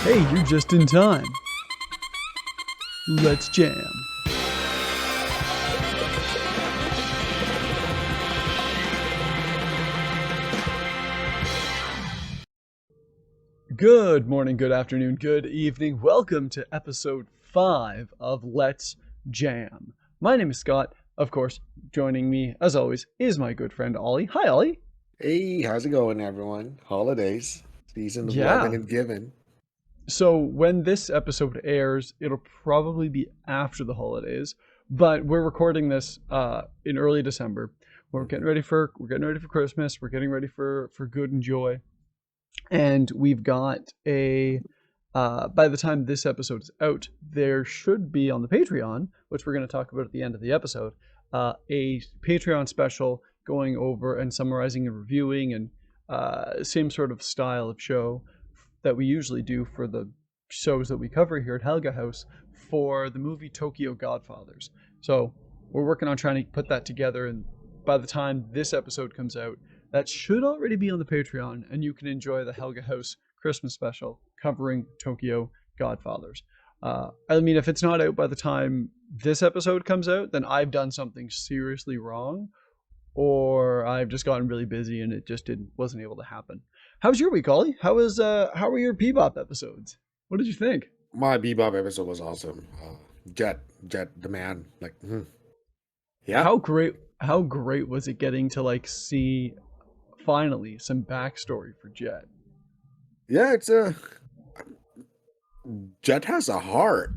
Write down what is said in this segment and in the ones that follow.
Hey, you're just in time. Let's jam. Good morning, good afternoon, good evening. Welcome to episode 5 of Let's Jam. My name is Scott. Of course, joining me, as always, is my good friend Ollie. Hi, Ollie. Hey, how's it going, everyone? Holidays, season of loving Yeah. and giving. So when this episode airs, it'll probably be after the holidays, but we're recording this in early December. Mhm. We're getting ready for Christmas. We're getting ready for good and joy, and we've got a. By the time this episode is out, there should be on the Patreon, which we're going to talk about at the end of the episode, a Patreon special going over and summarizing and reviewing and same sort of style of show that we usually do for the shows that we cover here at Helga House for the movie Tokyo Godfathers. So we're working on trying to put that together, and by the time this episode comes out, that should already be on the Patreon, and you can enjoy the Helga House Christmas special covering Tokyo Godfathers. I mean, if it's not out by the time this episode comes out, then I've done something seriously wrong, or I've just gotten really busy and it just wasn't able to happen. How was your week, Ollie? How were your Bebop episodes? What did you think? My Bebop episode was awesome. Jet, the man. Yeah, How great was it getting to like see finally some backstory for Jet? yeah. Jet has a heart.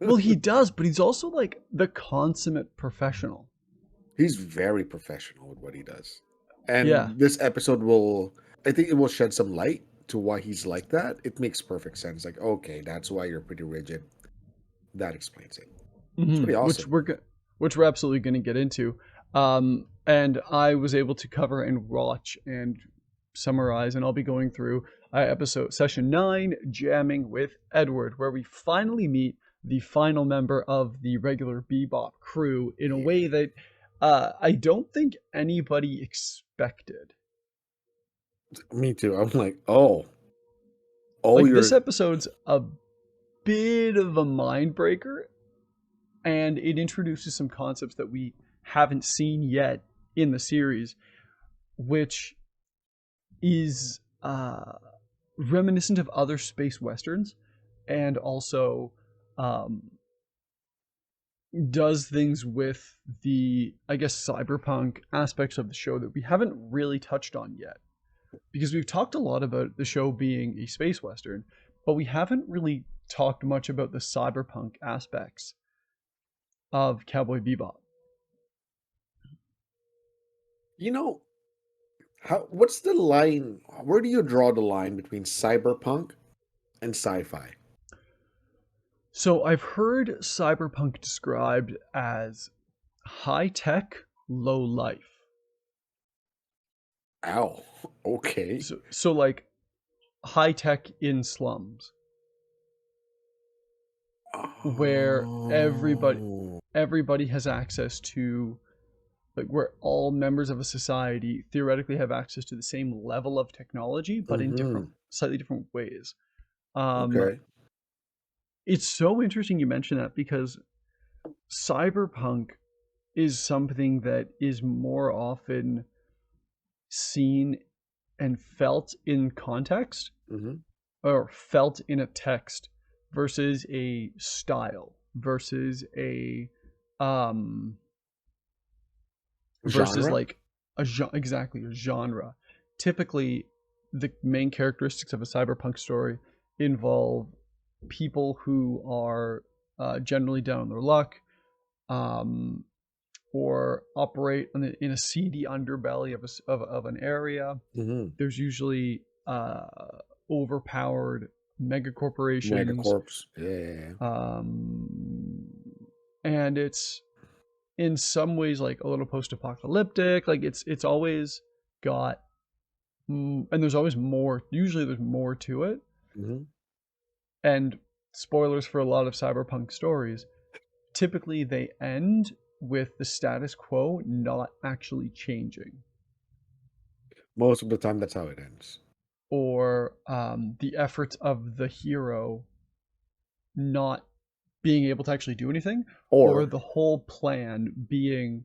Well, he does, but he's also like the consummate professional. He's very professional with what he does, Yeah. and this episode I think, it will shed some light to why he's like that. It makes perfect sense. Like, okay, that's why you're pretty rigid. That explains it. It's Hmm. pretty awesome. Which we're absolutely going to get into. And I was able to cover and watch and summarize, and I'll be going through episode session 9, jamming with Edward, where we finally meet the final member of the regular Bebop crew in a way Yeah, that I don't think anybody expected. me too. I'm like, oh, Like this you're. episode's a bit of a mind breaker, and it introduces some concepts that we haven't seen yet in the series, which is reminiscent of other space westerns, and also um, does things with the, I guess, cyberpunk aspects of the show that we haven't really touched on yet. Because we've talked a lot about the show being a space western, but we haven't really talked much about the cyberpunk aspects of Cowboy Bebop. You know, what's the line? Where do you draw the line between cyberpunk and sci-fi? So I've heard cyberpunk described as high tech, low life. Ow. Okay. So like high tech in slums, where Oh. everybody has access to, like, where all members of a society theoretically have access to the same level of technology, but in Mm-hmm. different, slightly different ways. Um, Okay. it's so interesting you mention that because cyberpunk is something that is more often seen and felt in context Mm-hmm. or felt in a text versus a style versus a um versus Genre? like exactly a genre. Typically the main characteristics of a cyberpunk story involve people who are generally down on their luck, um, or operate in a seedy underbelly of an area. Mm-hmm. There's usually overpowered mega corporations, Megacorps. Yeah. um, and it's in some ways like a little post-apocalyptic. Like it's always got, and there's always more. Usually, there's more to it. Mm-hmm. And spoilers for a lot of cyberpunk stories. Typically, they end with the status quo not actually changing. Most of the time, that's how it ends. or the efforts of the hero not being able to actually do anything, or Or the whole plan being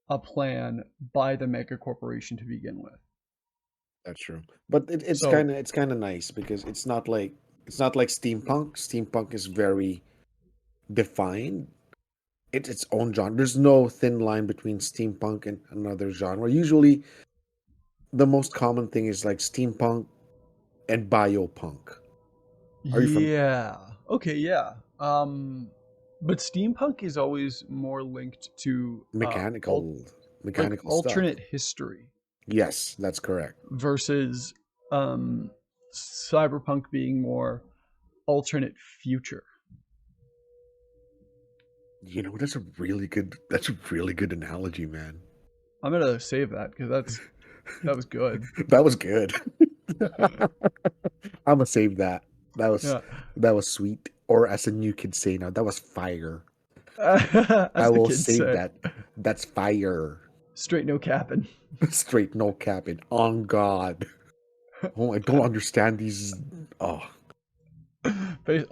a plan by the mega corporation to begin with. that's true. But it's So kind of nice because it's not like steampunk. Steampunk is very defined. It's its own genre. There's no thin line between steampunk and another genre. Usually, the most common thing is like steampunk and biopunk. Are you from yeah, okay, yeah. But steampunk is always more linked to mechanical like mechanical stuff? alternate history Yes, that's correct. versus um, cyberpunk being more alternate future. You know, that's a really good analogy, man. I'm gonna save that because that was good. That was good. I'm gonna save that. That was Yeah, that was sweet. Or as a new kid say now, that was fire. I as the will kids save say, that. That's fire. straight no capping. Straight no capping. On God. Oh, I don't understand these. Oh,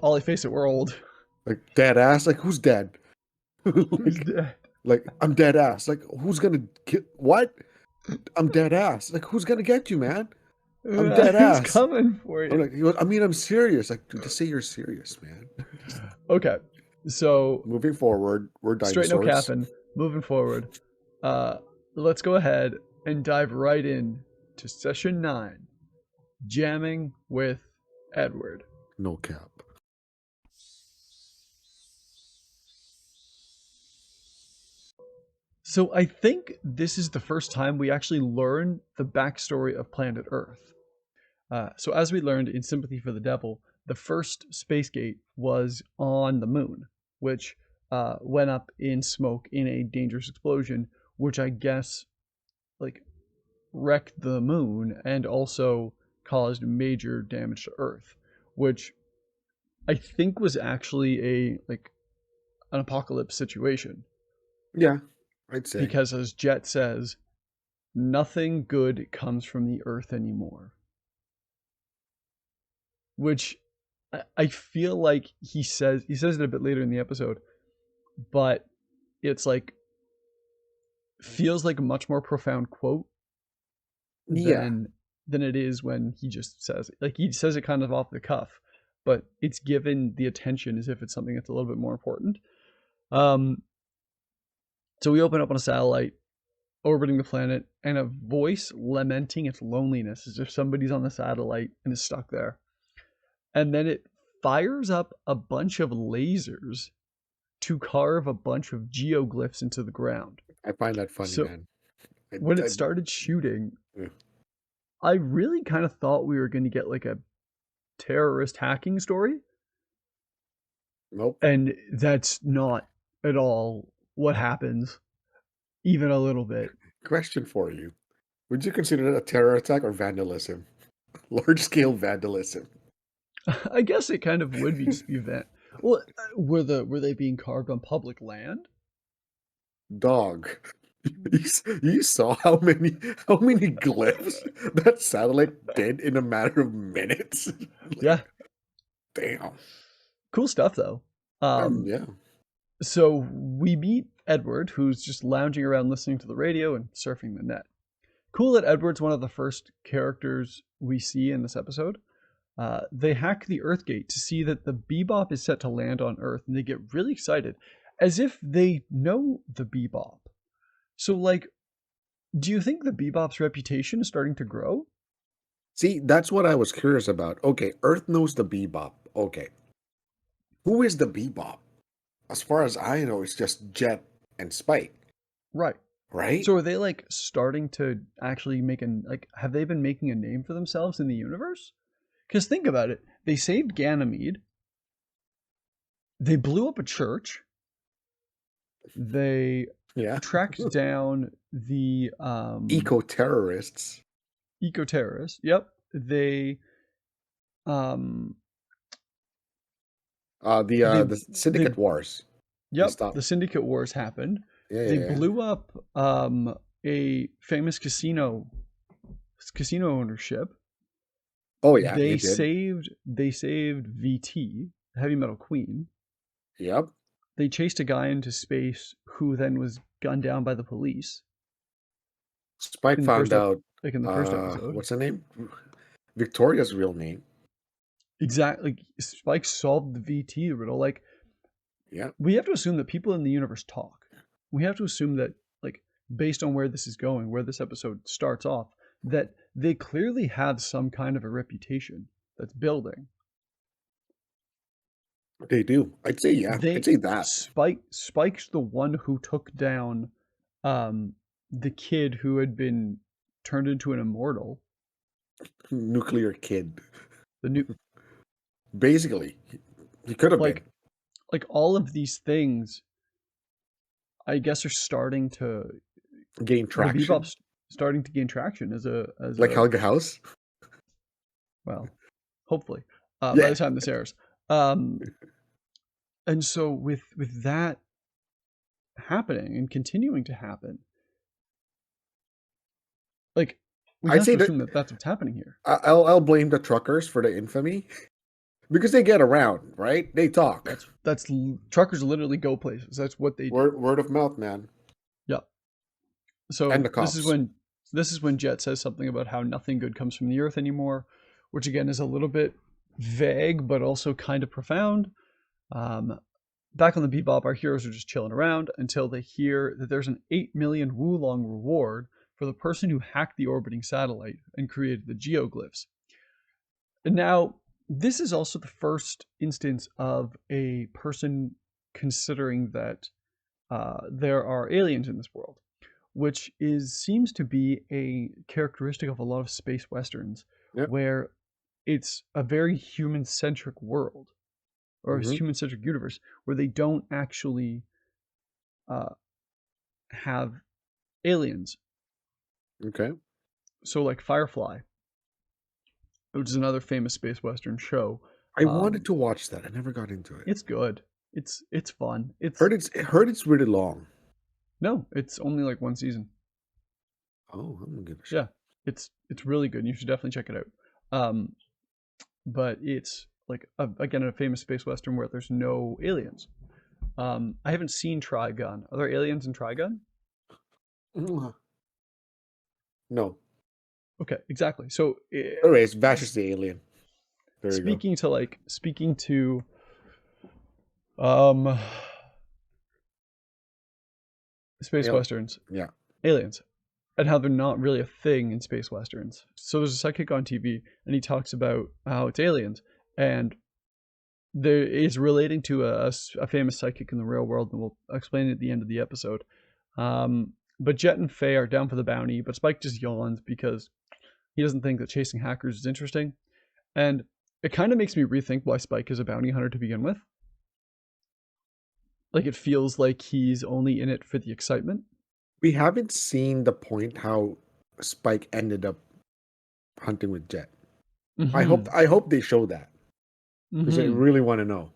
Ollie, face it, we're old. like dead ass. Like who's dead? Who's like, dead? like I'm dead ass. Like who's gonna get what? I'm dead ass. Like who's gonna get you, man? I'm dead Who's ass. coming for I'm you? like, I mean, I'm serious. Like, dude, just say you're serious, man. Okay, so Moving forward, we're straight no dinosaurs. capping. Moving forward, uh, let's go ahead and dive right in to session 9, jamming with Edward. No cap. So I think this is the first time we actually learn the backstory of planet Earth. So as we learned in Sympathy for the Devil, the first space gate was on the moon, which went up in smoke in a dangerous explosion, which I guess like wrecked the moon and also caused major damage to Earth, which I think was actually a like an apocalypse situation Yeah, I'd say. because as Jet says, nothing good comes from the Earth anymore. Which I feel like he says it a bit later in the episode, but it's like feels like a much more profound quote Yeah, than it is when he just says it. Like he says it kind of off the cuff, but it's given the attention as if it's something that's a little bit more important. Um, so we open up on a satellite orbiting the planet, and a voice lamenting its loneliness as if somebody's on the satellite and is stuck there. And then it fires up a bunch of lasers to carve a bunch of geoglyphs into the ground. I find that funny, So man. when I, it started shooting, yeah. I really kind of thought we were going to get like a terrorist hacking story, Nope. and that's not at all what happens, even a little bit. Question for you: would you consider that a terror attack or vandalism? Large scale vandalism. I guess it kind of would be just be event. Well, were they being carved on public land? Dog. You saw how many glyphs that satellite did in a matter of minutes. Yeah, Like, damn. cool stuff though. Um, Yeah. so we meet Edward, who's just lounging around listening to the radio and surfing the net. Cool that Edward's one of the first characters we see in this episode. They hack the Earthgate to see that the Bebop is set to land on Earth, and they get really excited, as if they know the Bebop. So, like, do you think the Bebop's reputation is starting to grow? See, that's what I was curious about. Okay, Earth knows the Bebop. Okay. Who is the Bebop? As far as I know, it's just Jet and Spike, Right. right? So, are they like starting to actually make an like? Have they been making a name for themselves in the universe? Because think about it, they saved Ganymede, they blew up a church, they Yeah. tracked down the Eco terrorists. eco terrorists. Yep, they um The they Syndicate Wars. They yep, the stopped. Syndicate Wars happened. Yeah, They yeah, yeah. blew up a famous casino ownership. Oh yeah, They they did. saved VT, Heavy Metal Queen. Yep. They chased a guy into space who then was gunned down by the police Spike in the found first out in the first episode. what's her name? Victoria's real name. Exactly. Spike solved the VT riddle. Like, Yeah. we have to assume that people in the universe talk. We have to assume that, like, based on where this is going, where this episode starts off, that they clearly have some kind of a reputation that's building. They do. I'd say yeah. I'd They say that. Spike's the one who took down the kid who had been turned into an immortal. Nuclear kid. The new Basically. He could have been. like all of these things I guess are starting to Gain the traction. Bebop's starting to gain traction as Like a Helga House. well, hopefully by Yeah. the time this airs. Um, and so with that happening and continuing to happen, like we I'd have say to that assume that that's what's happening here. I'll blame the truckers for the infamy because they get around, right? They talk. Truckers literally go places. That's what they do. Word of mouth, man. Yeah. And the So cops. this is when Jet says something about how nothing good comes from the earth anymore, which again is a little bit vague but also kind of profound. Um, Back on the Bebop, our heroes are just chilling around until they hear that there's an 8 million Wulong reward for the person who hacked the orbiting satellite and created the geoglyphs. And now, this is also the first instance of a person considering that there are aliens in this world, which seems to be a characteristic of a lot of space westerns, Yep. where it's a very human-centric world or a Hmm. human-centric universe where they don't actually uh, have aliens. Okay. So, like Firefly, which is another famous space western show, I wanted um, to watch that. I never got into it. it's good. It's fun. Heard it's really long. No, it's only like one season. Oh, I'm gonna give it a Yeah, shot. it's really good. You should definitely check it out. Um, but it's like again a famous space western where there's no aliens. I haven't seen Trigun. Are there aliens in Trigun? Mhm. No. Okay, exactly. So Anyways, Vash is the alien. There you go. speaking to um space Yeah. westerns, Yeah. aliens, and how they're not really a thing in space westerns. So there's a psychic on TV, and he talks about how it's aliens, and there is relating to a famous psychic in the real world, and we'll explain it at the end of the episode. But Jet and Faye are down for the bounty, but Spike just yawns because he doesn't think that chasing hackers is interesting, and it kind of makes me rethink why Spike is a bounty hunter to begin with. Like, it feels like he's only in it for the excitement. We haven't seen the point how Spike ended up hunting with Jet. Mm-hmm. I hope they show that because I Mm-hmm. really want to know.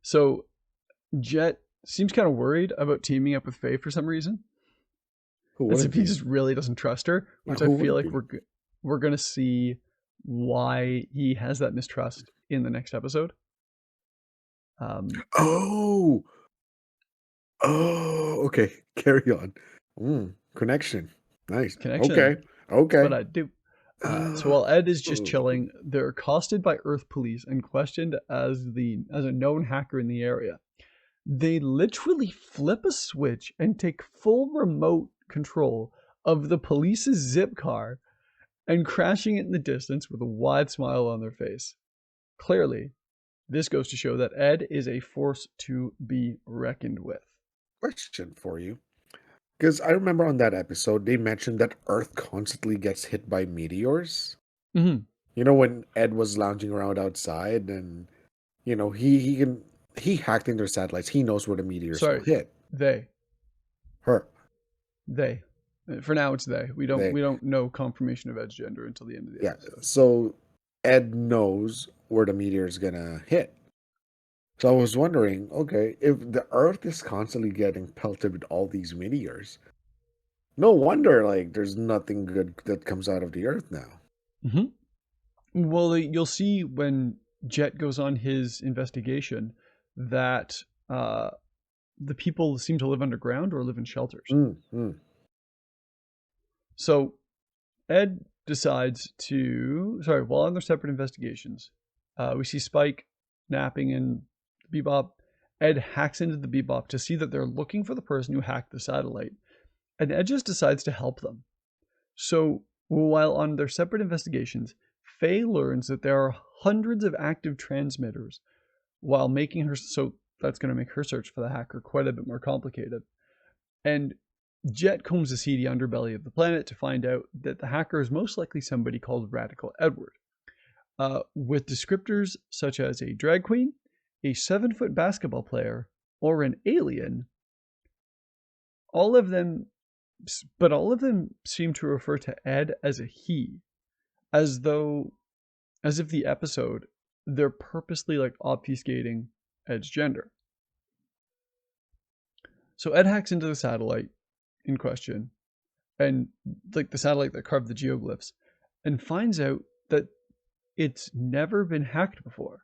So Jet seems kind of worried about teaming up with Faye for some reason, Who as wouldn't if he be? just really doesn't trust her. Yeah, Which I who feel wouldn't like be? we're gonna see why he has that mistrust in the next episode. Oh, okay. Carry on. Connection. Nice. Okay. Connection, but Okay. I do. So Uh, while Ed is just chilling, they're accosted by Earth police and questioned as a known hacker in the area. They literally flip a switch and take full remote control of the police's zip car and crashing it in the distance with a wide smile on their face. Clearly, this goes to show that Ed is a force to be reckoned with. question for you. Because I remember on that episode, they mentioned that Earth constantly gets hit by meteors. Mm-hmm. You know, when Ed was lounging around outside and, he hacked into their satellites. He knows where the meteors will Sorry, hit. they, Her. they. For now, it's they. They. We don't know confirmation of Ed's gender until the end of the Yeah. episode. So Ed knows where the meteor is gonna hit. So I was wondering, okay, if the Earth is constantly getting pelted with all these meteors, no wonder like there's nothing good that comes out of the Earth now. Mm-hmm. Well, you'll see when Jet goes on his investigation that the people seem to live underground or live in shelters. Mm, mm. So Ed decides to, sorry, while on their separate investigations, we see Spike napping in Bebop. Ed hacks into the Bebop to see that they're looking for the person who hacked the satellite, and Ed just decides to help them. So while on their separate investigations, Faye learns that there are hundreds of active transmitters, while making her so that's going to make her search for the hacker quite a bit more complicated. And Jet combs the seedy underbelly of the planet to find out that the hacker is most likely somebody called Radical Edward, with descriptors such as a drag queen, a 7-foot basketball player, or an alien. All of them, but all of them seem to refer to Ed as a he, as if the episode they're purposely like obfuscating Ed's gender. So Ed hacks into the satellite in question, and like the satellite that carved the geoglyphs, and finds out that it's never been hacked before.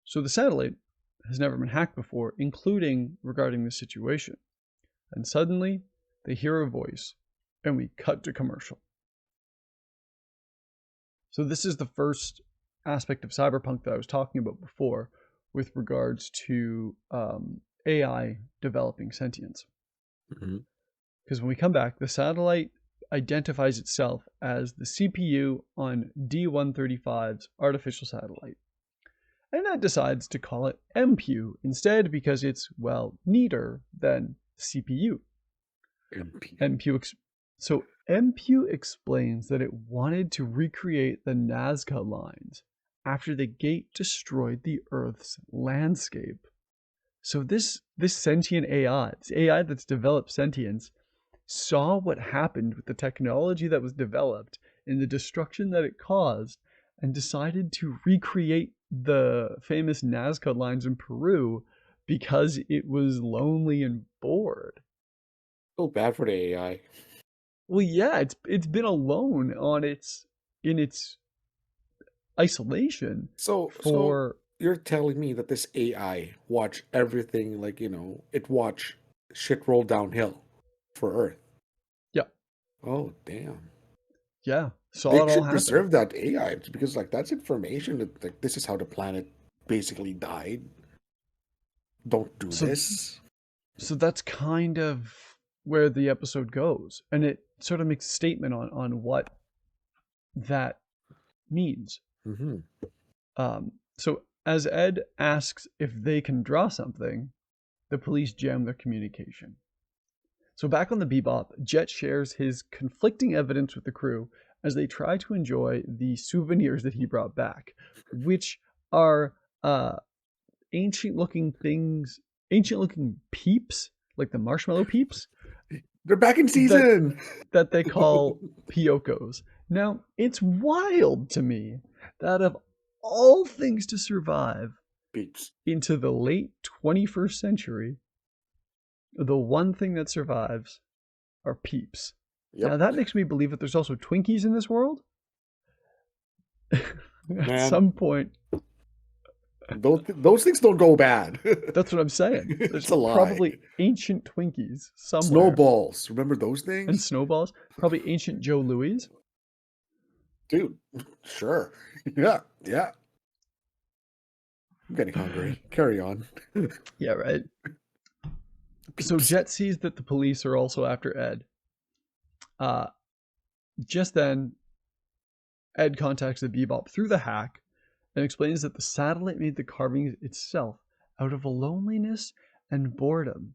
So the satellite has never been hacked before, including regarding this situation. And suddenly, they hear a voice, and we cut to commercial. So this is the first aspect of cyberpunk that I was talking about before with regards to AI developing sentience. Mm-hmm. Because when we come back, the satellite identifies itself as the CPU on D135's artificial satellite. And it decides to call it MPU instead because it's, well, neater than CPU. So MPU explains that it wanted to recreate the Nazca lines after the gate destroyed the Earth's landscape. So this sentient AI, this AI that's developed sentience, saw what happened with the technology that was developed and the destruction that it caused, and decided to recreate the famous Nazca lines in Peru because it was lonely and bored. So bad for the AI. Well, yeah, it's been alone in its isolation So for you're telling me that this AI watch everything, like, it watch shit roll downhill for Earth. yeah, Oh, damn. yeah, saw They it all should happen. preserve that AI because, like, that's information that, like, this is how the planet basically died. Don't do So this. so that's kind of where the episode goes, and it sort of makes a statement on what that means. Mm-hmm. So as Ed asks if they can draw something, the police jam their communication. So back on the Bebop, Jet shares his conflicting evidence with the crew as they try to enjoy the souvenirs that he brought back, which are ancient-looking things, ancient-looking peeps, like the marshmallow peeps, They're back in that season. that they call Piokos. Now, it's wild to me that of all things to survive Peeps. into the late 21st century, the one thing that survives are peeps. Now, Yep. that makes me believe that there's also Twinkies in this world. At Man, some point, those things don't go bad. that's what I'm saying. There's It's a lie. probably ancient Twinkies somewhere. Snowballs. Remember those And things? snowballs. Probably ancient Joe Louis. Dude, sure. Yeah, yeah. I'm getting hungry. Carry on. Yeah, right. So Peeps. Jet sees that the police are also after Ed. Uh, just then, Ed contacts the Bebop through the hack and explains that the satellite made the carvings itself out of a loneliness and boredom.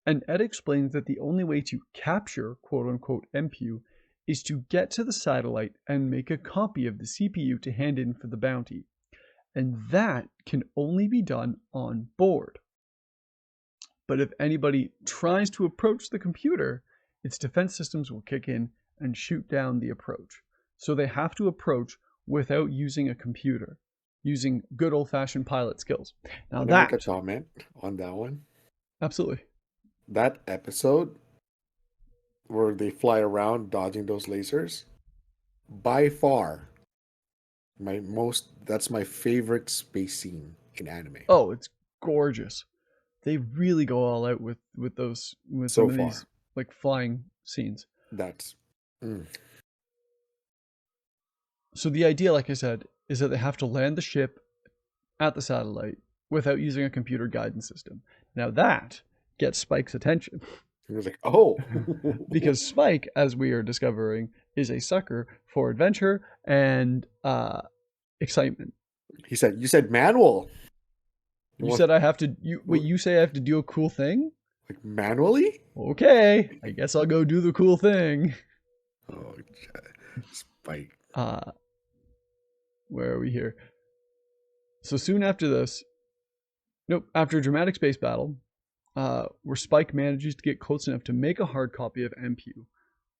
And Ed explains that the only way to capture quote unquote MPU is to get to the satellite and make a copy of the CPU to hand in for the bounty. And that can only be done on board. But if anybody tries to approach the computer, its defense systems will kick in and shoot down the approach. So they have to approach without using a computer, using good old-fashioned pilot skills. Now Can I make a that, comment on that one? absolutely. That episode where they fly around dodging those lasers, by far That's my favorite space scene in anime Oh, it's gorgeous. They really go all out with those with so some of these far. like flying scenes. That's mm, So the idea, like I said, is that they have to land the ship at the satellite without using a computer guidance system. Now that gets Spike's attention he was like, oh, because Spike, as we are discovering, is a sucker for adventure and excitement. he said, you said manual. You You want said I have to. You wait. You say I have to do a cool thing. like manually? Okay, I guess I'll go do the cool thing. Oh, Spike. Uh, where are we here? So soon after this, nope, after a dramatic space battle, where Spike manages to get close enough to make a hard copy of MPU,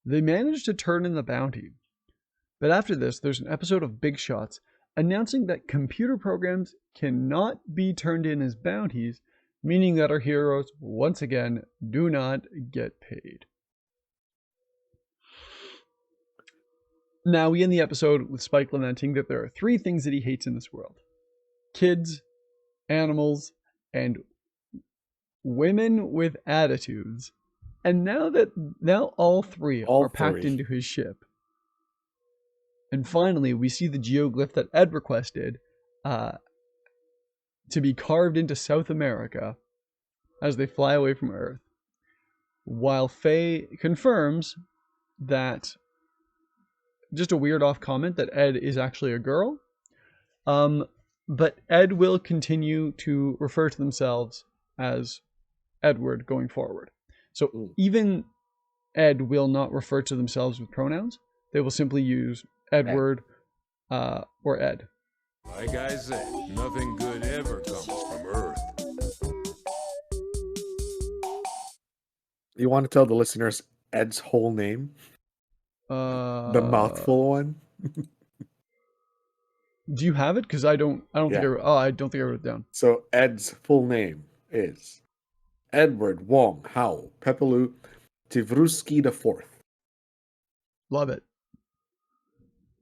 they manage to turn in the bounty. But after this, there's an episode of Big Shots announcing that computer programs cannot be turned in as bounties, meaning that our heroes, once again, do not get paid. Now, we end the episode with Spike lamenting that there are three things that he hates in this world: kids, animals, and women with attitudes. And now all three All are packed three. into his ship. And finally, we see the geoglyph that Ed requested to be carved into South America as they fly away from Earth. While Faye confirms that, just a weird off comment, that Ed is actually a girl. But Ed will continue to refer to themselves as Edward going forward. So even Ed will not refer to themselves with pronouns. They will simply use Edward or Ed. Like I said, nothing good ever comes from Earth. You want to tell the listeners Ed's whole name? The mouthful one? Do you have it? Because I don't think Yeah. I don't think I wrote it down. So Ed's full name is Edward Wong Hao Pepelu Tivruski the Fourth. Love it.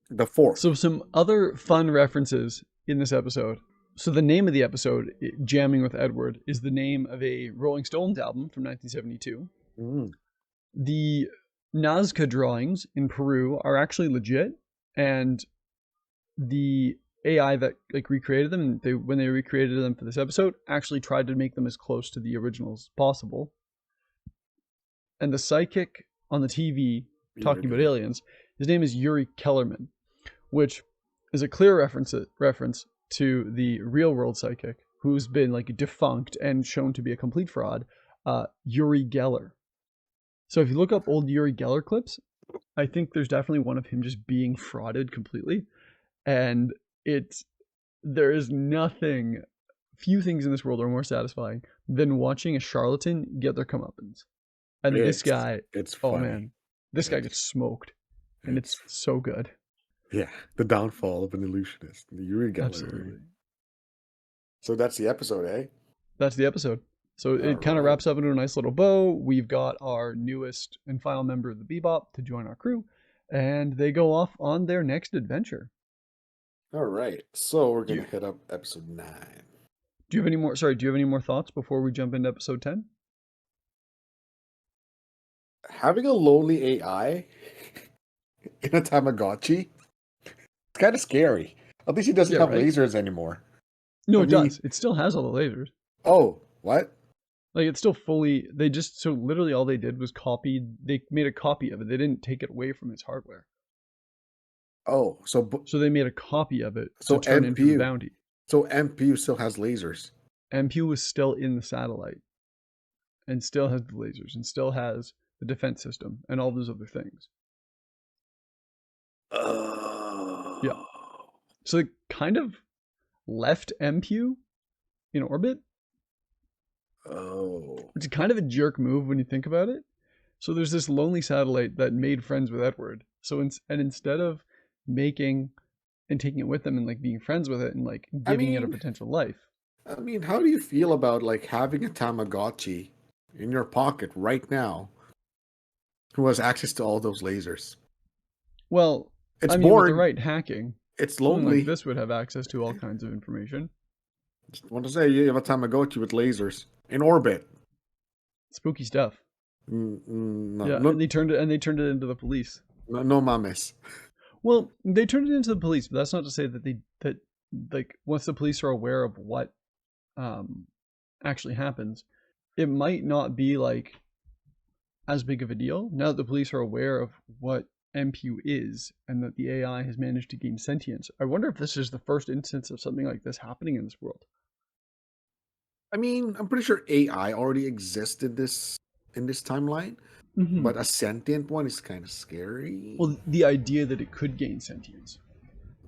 The fourth. So some other fun references in this episode. So the name of the episode, Jamming with Edward, is the name of a Rolling Stones album from 1972. The Nazca drawings in Peru are actually legit, and the AI that like recreated them, when they recreated them for this episode, actually tried to make them as close to the originals as possible. And the psychic on the TV talking about aliens, his name is Yuri Kellerman, which is a clear reference to the real world psychic who's been like defunct and shown to be a complete fraud, Yuri Geller. So if you look up old Yuri Geller clips, I think there's definitely one of him just being frauded completely. And there is nothing, few things in this world are more satisfying than watching a charlatan get their comeuppance. And this guy, it's oh funny. man, this guy gets smoked. And it's so good. Yeah, the downfall of an illusionist. The Yuri Geller. Absolutely. So that's the episode, eh? That's the episode. So it kind of wraps up into a nice little bow. We've got our newest and final member of the Bebop to join our crew, and they go off on their next adventure. All right. So we're going to hit up episode 9. Do you have any more thoughts before we jump into episode 10? Having a lonely AI in a Tamagotchi, it's kind of scary. At least he doesn't have lasers anymore. No, it does. It still has all the lasers. Oh, what? Like it's still fully. So literally all they did was they made a copy of it. They didn't take it away from its hardware. Oh, so they made a copy of it to turn into the bounty. So MPU still has lasers. MPU was still in the satellite, and still has the lasers, and still has the defense system, and all those other things. Yeah. So they kind of left MPU in orbit. Oh. It's kind of a jerk move when you think about it. So there's this lonely satellite that made friends with Edward. So instead of making and taking it with them and like being friends with it and like giving it a potential life. I mean, how do you feel about like having a Tamagotchi in your pocket right now who has access to all those lasers? Well, it's with the right hacking. It's Something lonely. like this would have access to all kinds of information. Just want to say, you have a Tamagotchi with lasers in orbit. Spooky stuff. No, Yeah, no, and they turned it into the police. no mames. Well, they turned it into the police, but that's not to say that like once the police are aware of what actually happens, it might not be like as big of a deal now that the police are aware of what MPU is and that the AI has managed to gain sentience. I wonder if this is the first instance of something like this happening in this world. I mean, I'm pretty sure AI already exists in this timeline, but a sentient one is kind of scary. Well, the idea that it could gain sentience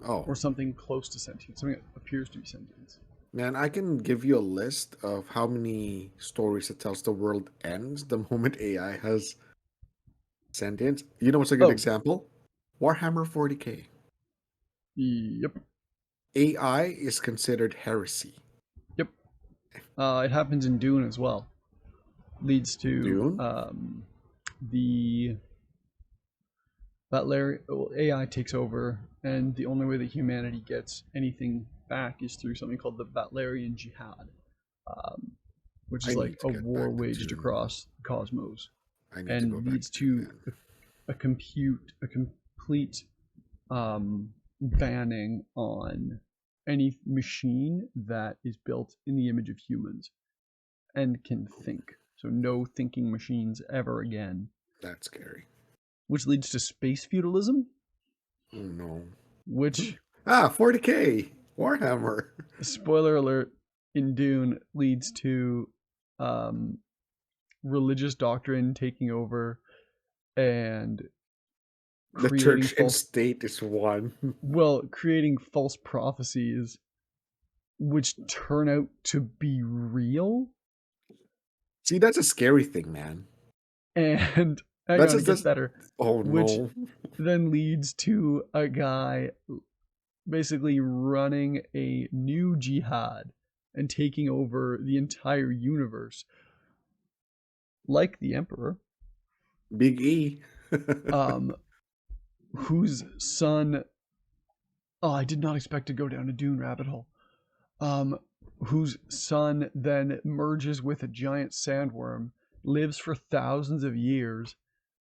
Oh, or something close to sentience, something that appears to be sentience. man, I can give you a list of how many stories it tells the world ends the moment AI has sentience. You know what's a good example? Warhammer 40K. Yep. AI is considered heresy. Yep. It happens in Dune as well. Leads to Dune? The AI takes over, and the only way that humanity gets anything back is through something called the Butlerian Jihad, which is like a war waged across the cosmos, and leads to a complete banning on any machine that is built in the image of humans and can think. So no thinking machines ever again. That's scary. Which leads to space feudalism. Oh no. Which 40K Warhammer. Spoiler alert, in Dune leads to religious doctrine taking over and the church and state is one. Well, creating false prophecies which turn out to be real. See, that's a scary thing, man. And it gets better. Oh which no. Then leads to a guy basically running a new jihad and taking over the entire universe, like the Emperor. Big E. Whose son... Oh, I did not expect to go down a Dune rabbit hole. Whose son then merges with a giant sandworm, lives for thousands of years,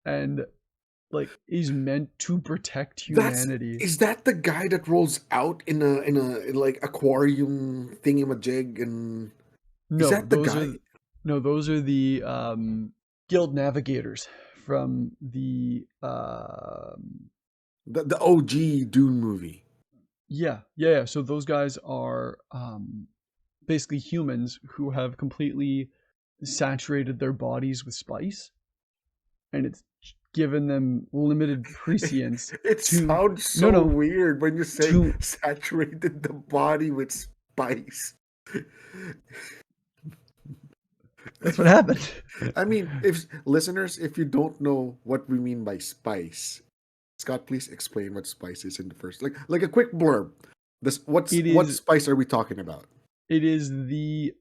and like is meant to protect humanity. Is that the guy that rolls out in a like aquarium thingamajig and no, is that the guy? Those are the guild navigators from the OG Dune movie. Yeah. So those guys are basically humans who have completely saturated their bodies with spice, and it's given them limited prescience. It sounds so weird when you say saturated the body with spice. That's what happened. I mean, if you don't know what we mean by spice, Scott, please explain what spice is in the first, like a quick blurb. What spice are we talking about? It is the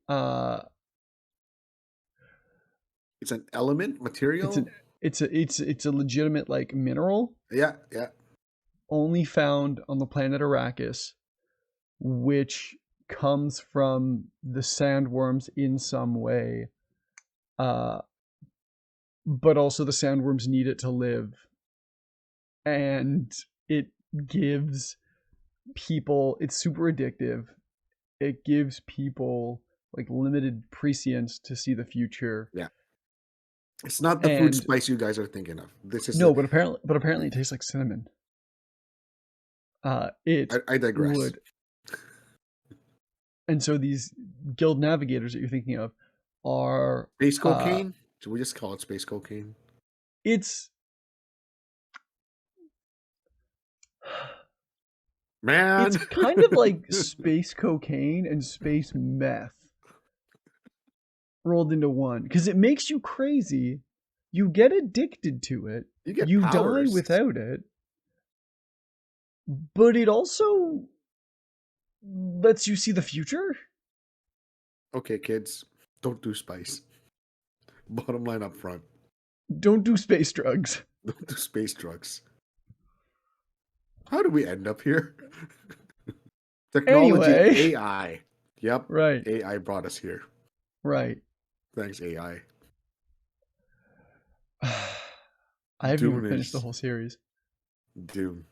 it's an element material. It's a legitimate like mineral. Yeah. Only found on the planet Arrakis, which comes from the sandworms in some way. But also the sandworms need it to live. And it gives people, it's super addictive. It gives people like limited prescience to see the future. Yeah. It's not the food spice you guys are thinking of. This is but apparently it tastes like cinnamon. I digress. And so these guild navigators that you're thinking of are space cocaine. Should we just call it space cocaine? It's man. It's kind of like space cocaine and space meth rolled into one, because it makes you crazy. You get addicted to it. You die without it. But it also lets you see the future. Okay, kids, don't do spice. Bottom line up front. Don't do space drugs. Don't do space drugs. How do we end up here? Technology, Anyway. AI. Yep, Right. AI brought us here. Right. Thanks, AI. I haven't even Dune finished the is whole series. Dune.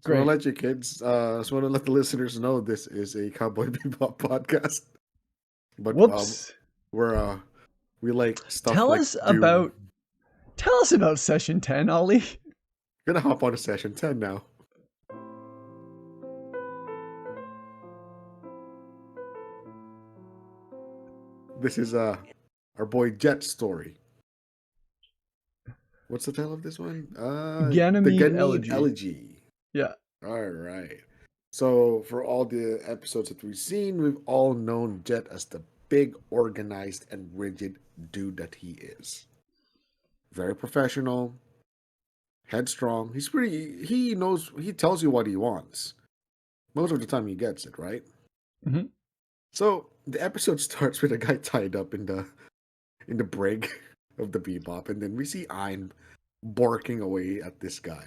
So I want Great. to let you kids, just want to let the listeners know this is a Cowboy Bebop podcast. But Whoops. we're we like stuff Tell like us Dune. about session 10, Ollie. Gonna hop on to session 10 now. This is our boy Jet's story. What's the title of this one? The Ganymede Ganymede Elegy. Elegy. Yeah. All right. So for all the episodes that we've seen, we've all known Jet as the big, organized, and rigid dude that he is. Very professional, headstrong. He's pretty. He knows. He tells you what he wants. Most of the time, he gets it right. Mm-hmm. So the episode starts with a guy tied up in the brig of the Bebop, and then we see Ein barking away at this guy.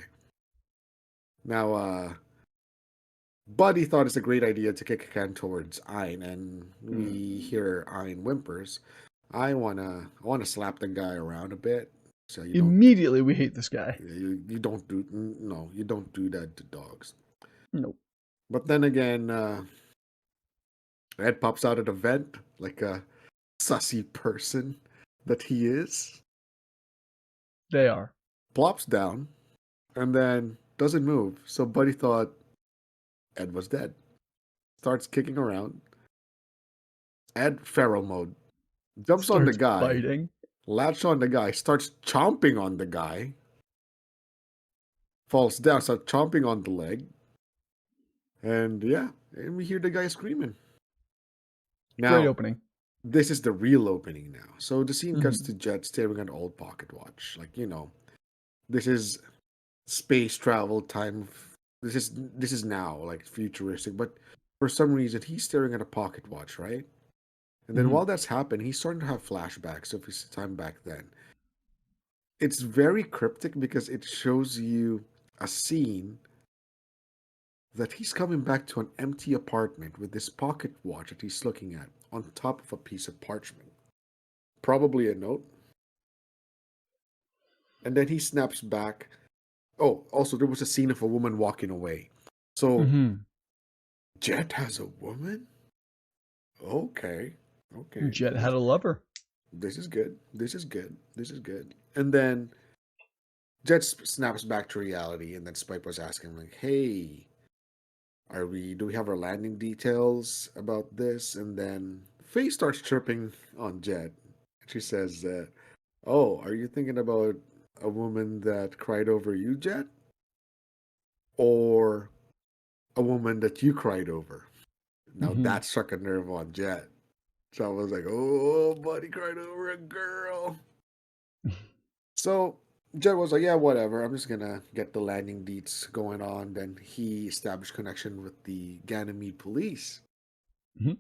Now, Buddy thought it's a great idea to kick a can towards Ein, and we hear Ein whimpers. I wanna slap the guy around a bit. So you Immediately, we hate this guy. you don't do no, you don't do that to dogs. Nope. But then again, Ed pops out of the vent like a sussy person that he is. They are. Plops down, and then doesn't move. So Buddy thought Ed was dead. Starts kicking around. Ed feral mode. Jumps on the Starts guy. biting. Latch on the guy. Starts chomping on the guy. Falls down. Starts chomping on the leg. And yeah, and we hear the guy screaming. Now, Great opening. this is the real opening now. So the scene cuts Mhm. to Jet staring at an old pocket watch. Like, this is space travel time. This is now, like, futuristic. But for some reason, he's staring at a pocket watch, right? And then Mhm. while that's happening, he's starting to have flashbacks of his time back then. It's very cryptic because it shows you a scene that he's coming back to an empty apartment with this pocket watch that he's looking at on top of a piece of parchment. Probably a note. And then he snaps back. Oh, also, there was a scene of a woman walking away. So, Mhm. Jet has a woman? Okay. Okay. Jet had a lover. This is good. This is good. This is good. And then Jet snaps back to reality, and then Spike was asking, like, hey, do we have our landing details about this? And then Faye starts chirping on Jet. She says that, oh, are you thinking about a woman that cried over you, Jet? Or a woman that you cried over? Now Mhm. that struck a nerve on Jet. So I was like, oh, buddy cried over a girl. So Jet was like, yeah, whatever. I'm just going to get the landing deets going on. Then he established connection with the Ganymede police. Mhm.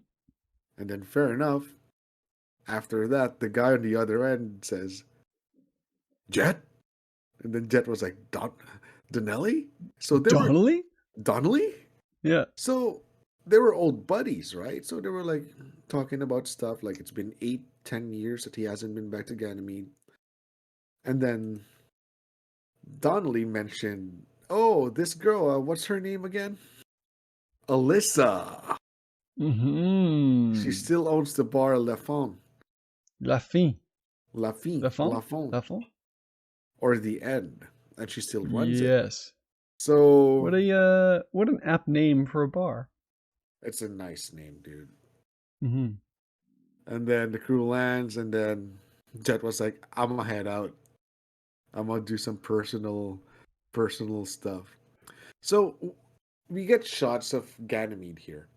And then fair enough. After that, the guy on the other end says, Jet? And then Jet was like, Donnelly? So they were Donnelly? Donnelly? Yeah. So they were old buddies, right? So they were like talking about stuff like it's been 8-10 years that he hasn't been back to Ganymede. And then Donnelly mentioned, oh, this girl, what's her name again? Alyssa. She Mhm. still owns the bar La Femme. La fin. La Femme. La femme? La Femme. La femme? Or the End. And she still runs it. Yes. So What an apt name for a bar. it's a nice name, dude. Mhm. And then the crew lands, and then Jet was like, I'm gonna head out. I'm gonna do some personal stuff. So we get shots of Ganymede here.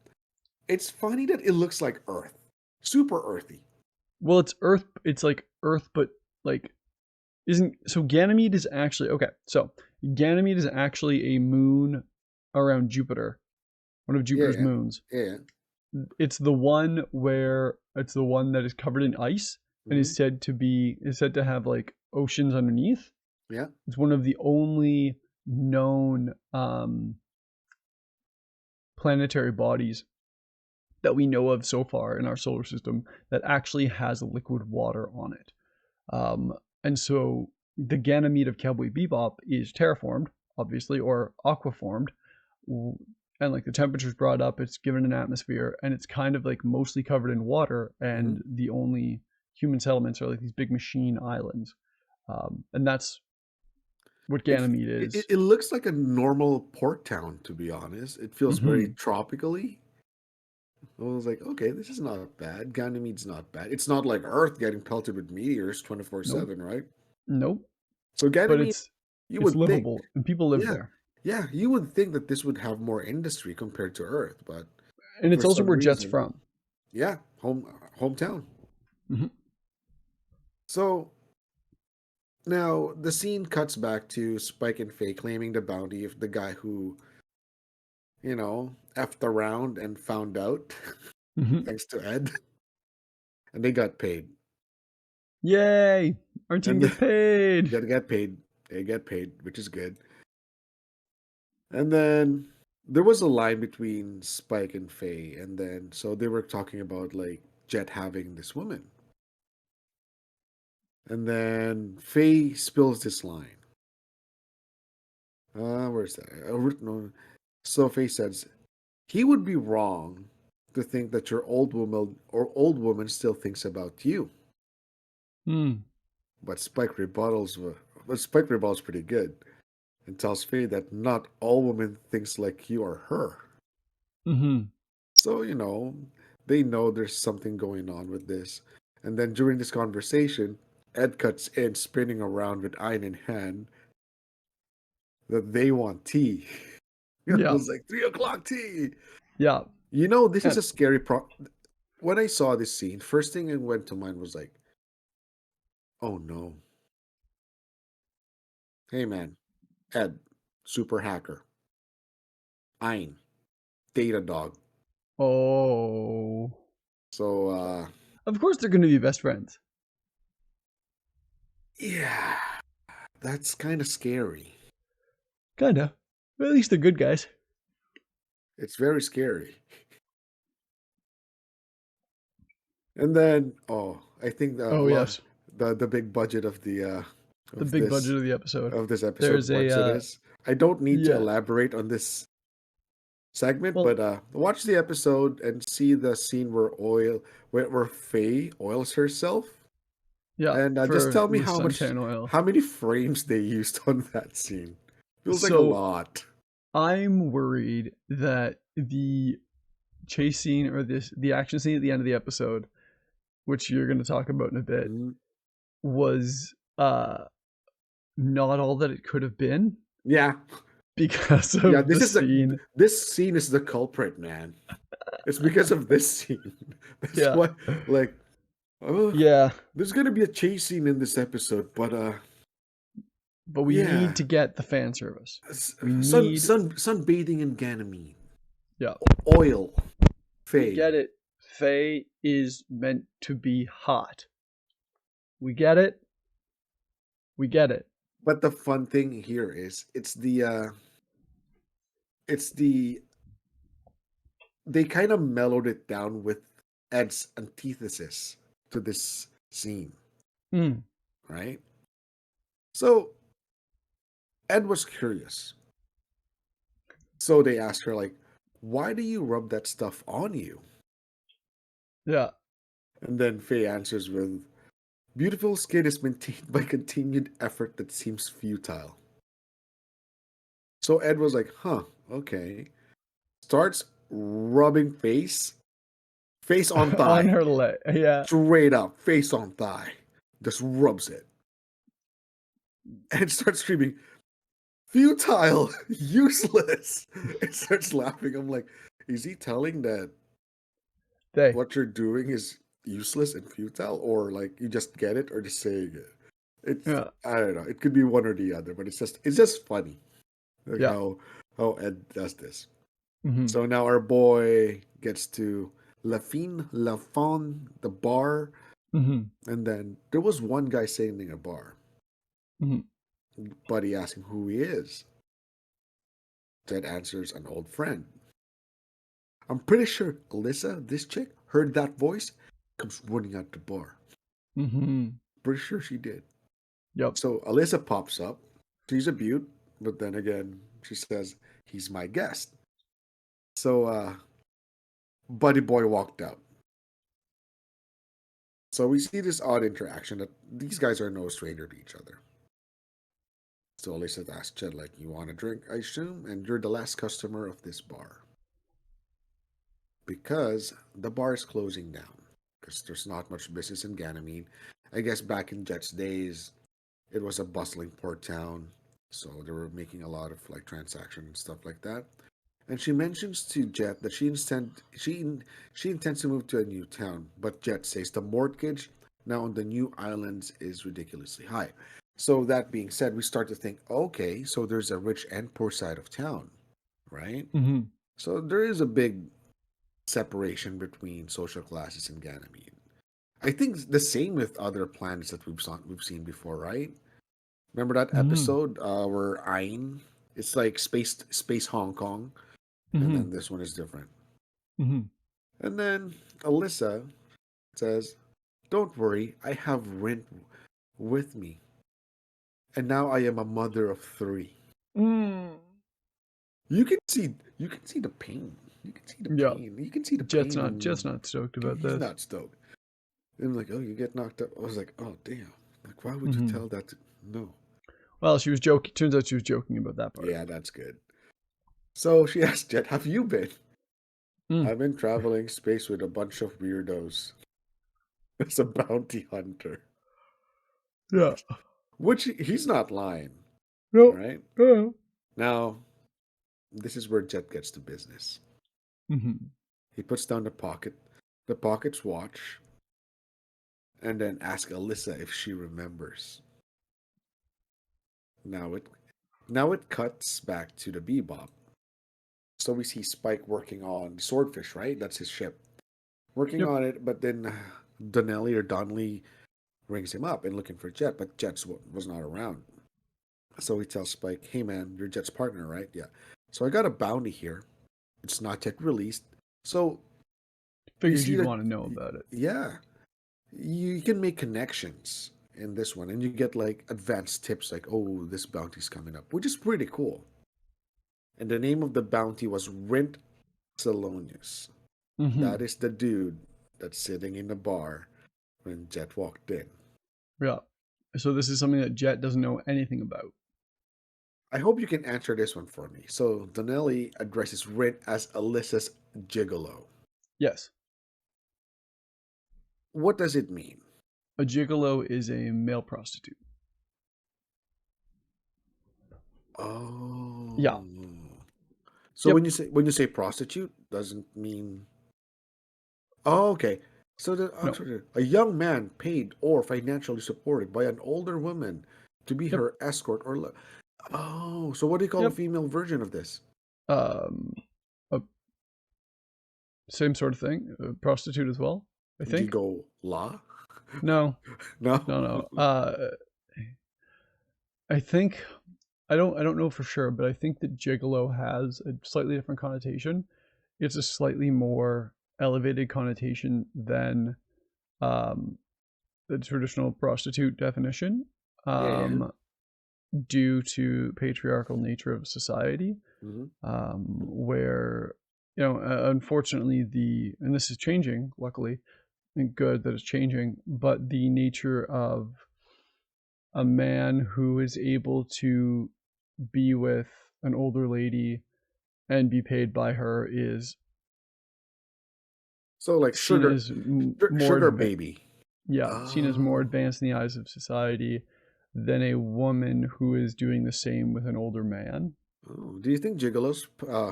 It's funny that it looks like Earth. Super earthy. Well, it's Earth. It's like Earth, but like isn't so. Ganymede is actually okay. So Ganymede is actually a moon around Jupiter, one of Jupiter's Yeah, moons. yeah. It's the one that is covered in ice and Mm-hmm. is said to have like oceans underneath. Yeah. It's one of the only known planetary bodies that we know of so far in our solar system that actually has liquid water on it. And so the Ganymede of Cowboy Bebop is terraformed, obviously, or aquaformed. And like the temperature's brought up, it's given an atmosphere, and it's kind of like mostly covered in water, and the only human settlements are like these big machine islands. And that's what Ganymede is. It looks like a normal port town, to be honest. It feels very tropically. I was like, okay, this is not bad. Ganymede's not bad. It's not like Earth getting pelted with meteors 24/7, right? Nope. So But Ganymede, it's you it's would think, livable and people live yeah, there. yeah, you would think that this would have more industry compared to Earth, but And it's for also some where Jet's reason, from. yeah, hometown. Mhm. So now the scene cuts back to Spike and Faye claiming the bounty of the guy who, effed around and found out, Mhm. thanks to Ed, and they got paid. Yay! Our team And gets paid. they get paid. They get paid, which is good. And then there was a line between Spike and Faye, and then so they were talking about like Jet having this woman. And then Faye spills this line. Where's that? No. So Faye says, he would be wrong to think that your old woman still thinks about you. Hmm. But Spike rebuttals pretty good and tells Faye that not all women thinks like you are her. Mm-hmm. So, they know there's something going on with this. And then during this conversation, Ed cuts in, spinning around with iron in hand, that they want tea. It Yeah. was like 3 o'clock tea. Yeah. This is And a scary When I saw this scene, first thing that went to mind was like, oh no. Hey man, Ed, super hacker, Ein, data dog. oh, So of course they're going to be best friends. yeah, that's kind of scary. Kinda. But at least they're good guys. It's very scary. And then, I think Oh yes, the big budget of the of big this budget of the episode. of this episode There's a once it is. I don't need to yeah. elaborate on this segment, Well, but watch the episode and see the scene where Faye oils herself, yeah, and just for tell me with how suntan oil. many frames they used on that scene. Feels like a So lot. I'm worried that the chase scene or the action scene at the end of the episode, which you're going to talk about in a bit, Mhm. was not all that it could have been Yeah, because yeah. of the scene. This scene is the culprit, man. It's because of this scene. That's Yeah. what, like, oh, Yeah. there's gonna be a chase scene in this episode, but But we yeah, need to get the fan service. We need sunbathing in Ganymede, yeah. oil, We Faye. get it. Faye is meant to be hot. We get it. We get it. But the fun thing here is it's the they kind of mellowed it down with Ed's antithesis to this scene, Mm. right? So Ed was curious. So they asked her, like, why do you rub that stuff on you? Yeah. And then Faye answers with, beautiful skin is maintained by continued effort that seems futile. So Ed was like, huh, okay. Starts rubbing face on On thigh. her leg. Yeah. Straight up, face on thigh. Just rubs it. And starts screaming, futile, useless. And starts laughing. I'm like, is he telling that They. what you're doing is useless and futile, or like you just get it, or just saying it? It's Yeah. I don't know. It could be one or the other, but it's just funny, like Yeah. how Ed does this. Mm-hmm. So now our boy gets to La Fon, the bar, Mm-hmm. and then there was one guy sitting in a bar. Mm-hmm. Buddy asked him who he is. Jet answers, an old friend. I'm pretty sure Alyssa, this chick, heard that voice, comes running out the bar. Mm-hmm. Pretty sure she did. Yep. So Alyssa pops up. She's a beaut, but then again, she says, he's my guest. So Buddy Boy walked out. So we see this odd interaction that these guys are no stranger to each other. So Alyssa asks Jet, like, you want a drink, I assume? And you're the last customer of this bar. Because the bar is closing down. Because there's not much business in Ganymede. I guess back in Jet's days, it was a bustling port town. So they were making a lot of like transactions and stuff like that. And she mentions to Jet that she intends to move to a new town, but Jet says the mortgage now on the new islands is ridiculously high. So that being said, we start to think, okay, so there's a rich and poor side of town, right? Mm-hmm. So there is a big separation between social classes in Ganymede. I think the same with other planets that we've seen before, right? Remember that episode where Ayn, it's like space Hong Kong. And then this one is different. Mm-hmm. And then Alyssa says, don't worry, I have Rent with me. And now I am a mother of 3. Mm. You can see the pain. You can see the Yeah. pain. You can see the Jet's pain. not stoked about He's this. not stoked. And I'm like, oh, you get knocked up. I was like, oh damn. Like, why would you tell that no? Well, she was joking. Turns out she was joking about that part. Yeah, that's good. So she asked Jet, have you been? I've been traveling space with a bunch of weirdos. As a bounty hunter. Yeah. Which he's not lying. No. Right? No. Now, this is where Jet gets to business. Mm-hmm. He puts down the pocket's watch, and then asks Alyssa if she remembers. Now it cuts back to the Bebop. So we see Spike working on Swordfish, right? That's his ship. Working on it, but then Donnelly rings him up and looking for Jet, but Jet was not around. So he tells Spike, hey man, you're Jet's partner, right? Yeah. So I got a bounty here. It's not yet released. So figured you'd want to know about it. Yeah. You can make connections in this one, and you get like advanced tips like, oh, this bounty's coming up, which is pretty cool. And the name of the bounty was Rent Salonius. Mm-hmm. That is the dude that's sitting in the bar when Jet walked in. Yeah. So this is something that Jet doesn't know anything about. I hope you can answer this one for me. So Donnelly addresses Rent as Alyssa's gigolo. Yes. What does it mean? A gigolo is a male prostitute. Oh. Yeah. So when you say prostitute, doesn't mean. Oh, okay. So a young man paid or financially supported by an older woman to be her escort or. Oh, so what do you call a female version of this? Same sort of thing. A prostitute as well, I think. Gigola? No. No. I think I don't know for sure, but I think that gigolo has a slightly different connotation. It's a slightly more elevated connotation than the traditional prostitute definition. Due to patriarchal nature of society, where unfortunately and this is changing, luckily, and good that it's changing, but the nature of a man who is able to be with an older lady and be paid by her is so like sugar baby. Yeah, seen as more advanced in the eyes of society than a woman who is doing the same with an older man. Oh, do you think gigolos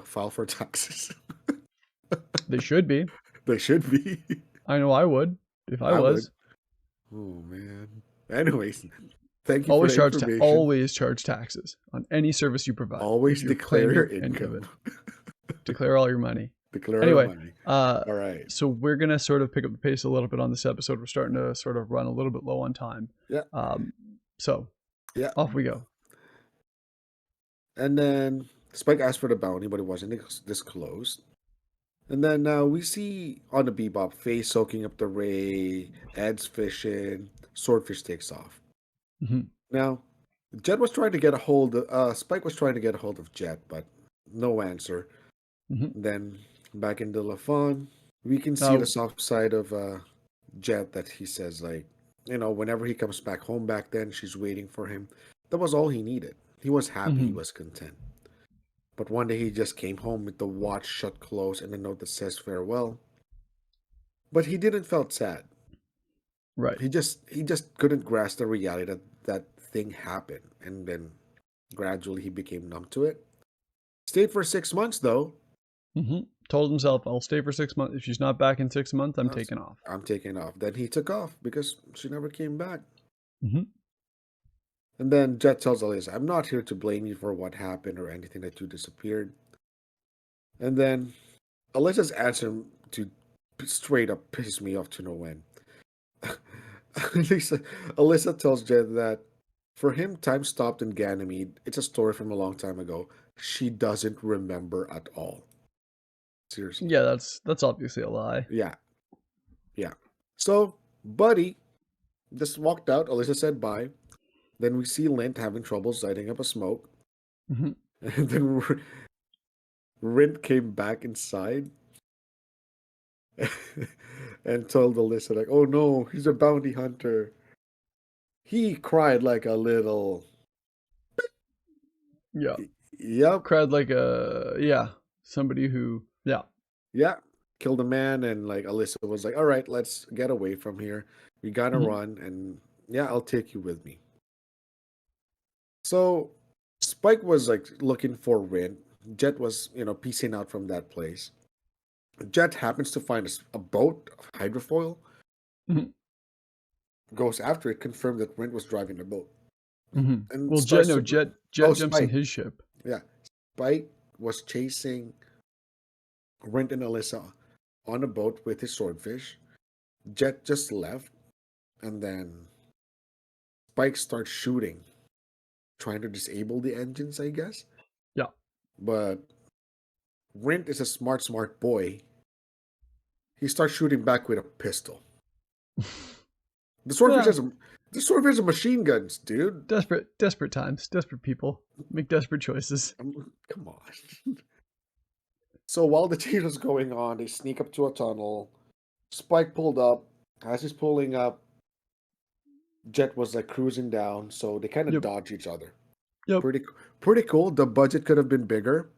file for taxes? They should be. They should be. I know I would if I was. Would. Oh man. Anyways, thank you always for the information. Always charge taxes on any service you provide. Always declare your income. Declare all your money. All your money. All right. So we're gonna sort of pick up the pace a little bit on this episode. We're starting to sort of run a little bit low on time. Yeah. So off we go. And then Spike asked for the bounty, but it wasn't disclosed. And then we see on the Bebop face soaking up the ray, Ed's fishing, Swordfish takes off. Mhm. Now, Jet was trying to get a hold of, Spike was trying to get a hold of Jet, but no answer. Mhm. Then back in the Lafon, we can see the Now, soft side of Jet that he says, like, whenever he comes back home back then, she's waiting for him. That was all he needed. He was happy, he mhm. was content. But one day he just came home with the watch shut close and a note that says farewell. But he didn't felt sad. Right. He just couldn't grasp the reality that that thing happened, and then gradually he became numb to it. Stayed for 6 months though. Told himself, I'll stay for 6 months. If she's not back in 6 months, I'm Uh, taking off. I'm taking off. Then he took off because she never came back. Mhm. And then Jet tells Alyssa, I'm not here to blame you for what happened or anything that you disappeared. And then Alyssa's answer to straight up pisses me off to no end. Alyssa tells Jet that for him, time stopped in Ganymede. It's a story from a long time ago. She doesn't remember at all. Seriously. Yeah, that's obviously a lie. Yeah, yeah. So, Buddy just walked out. Alyssa said bye. Then we see Lint having trouble lighting up a smoke. Mhm. And then Rint came back inside and told Alyssa, like, oh no, he's a bounty hunter. He cried like a little. Yeah. Yep, Cried like somebody who, yeah. yeah. Killed a man, and like Alyssa was like, all right, let's get away from here. We gotta Mhm. run, and yeah, I'll take you with me. So Spike was like looking for Rin. Jet was, piecing out from that place. Jet happens to find a boat of hydrofoil, Mhm. goes after it, confirmed that Rin was driving the boat, Mhm. and Well, Jet, starts no, to. Jet Oh, jumps in Spike. his ship. Yeah. Spike was chasing Rin and Alyssa on a boat with his swordfish. Jet just left, and then Spike starts shooting, trying to disable the engines, I guess. Yeah. But Rint is a smart boy. He starts shooting back with a pistol. The swordfish Yeah. has a, the swordfish has machine guns, dude. Desperate times, desperate people make desperate choices. Come on. So while the chase was going on, they sneak up to a tunnel. Spike pulled up. As he's pulling up, Jet was like cruising down, so they kind of Yep. dodge each other. Yep. Pretty cool. The budget could have been bigger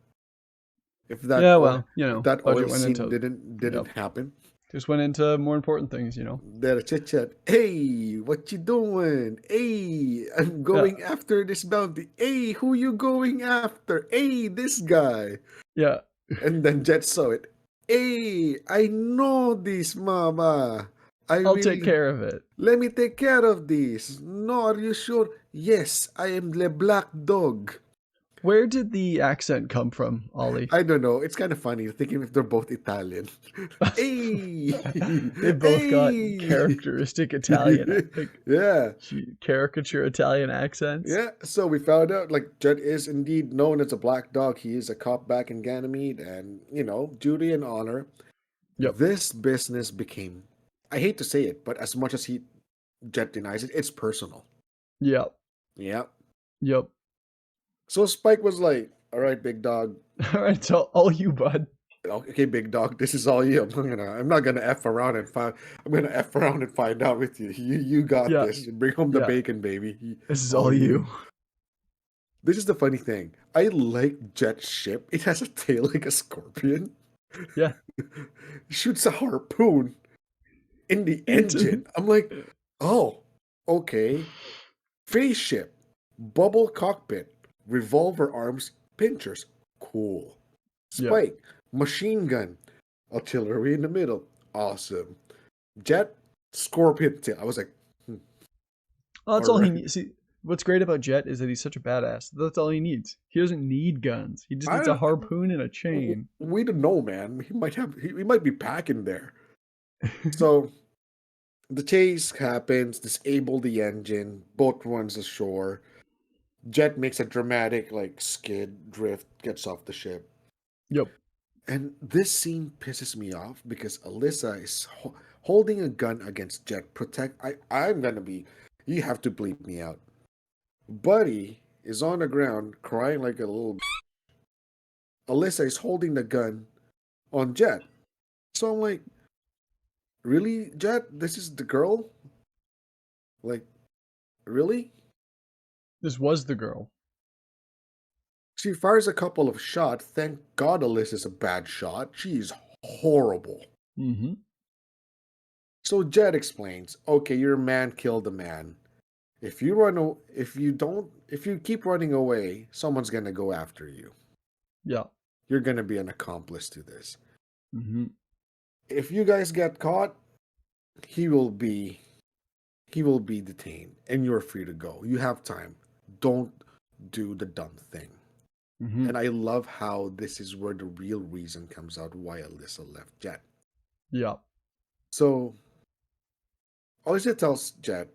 if that Yeah, oil well, you if know, that oil budget went scene into, didn't yep. happen. Just went into more important things, They're chit chat. Hey, what you doing? Hey, I'm Yeah. going after this bounty. Hey, who you going after? Hey, this guy. Yeah. And then Jet saw it. Hey, I know this, mama. I I'll take will. care of it. Let me take care of this. No, are you sure? Yes, I am the black dog. Where did the accent come from, Ollie? I don't know. It's kind of funny thinking if they're both Italian. Hey, They both got hey. characteristic Italian, like Yeah, caricature Italian accents. yeah. So we found out like Jet is indeed known as a black dog. He is a cop back in Ganymede, and duty and honor. Yep. This business became. I hate to say it, but as much as Jet denies it, it's personal. Yep. Yeah. Yep. So Spike was like, "All right, big dog. All right, so all you, bud. Okay, big dog. This is all you. I'm not gonna f around and find. I'm gonna f around and find out with you. You got Yeah. this. Bring home the Yeah. bacon, baby. This is all you. This is the funny thing. I like Jet's ship. It has a tail like a scorpion. Yeah. Shoots a harpoon in the Into- engine. I'm like, oh, okay. Face ship, bubble cockpit, revolver arms, pinchers. Cool. Yeah. Spike, machine gun, artillery in the middle. Awesome. Jet, scorpion tail. I was like, Well, that's all he alright. needs. See, what's great about Jet is that he's such a badass. That's all he needs. He doesn't need guns. He just needs a harpoon and a chain. We don't know, man. He might be packing there. So the chase happens, disable the engine, boat runs ashore. Jet makes a dramatic like skid drift, gets off the ship. Yep. And this scene pisses me off because Alyssa is holding a gun against Jet. I'm gonna be. You have to bleep me out. Buddy is on the ground crying like a little. Alyssa is holding the gun on Jet. So I'm like, really, Jet? This is the girl? Like, really? This was the girl. She fires a couple of shots. Thank God Alyssa's a bad shot. She's horrible. Mm-hmm. So Jet explains, okay, your man killed a man. If you keep running away, someone's gonna go after you. Yeah. You're gonna be an accomplice to this. Mm-hmm. If you guys get caught, he will be detained and you're free to go. You have time. Don't do the dumb thing. Mm-hmm. And I love how this is where the real reason comes out why Alyssa left Jet. Yeah. So Alyssa tells Jet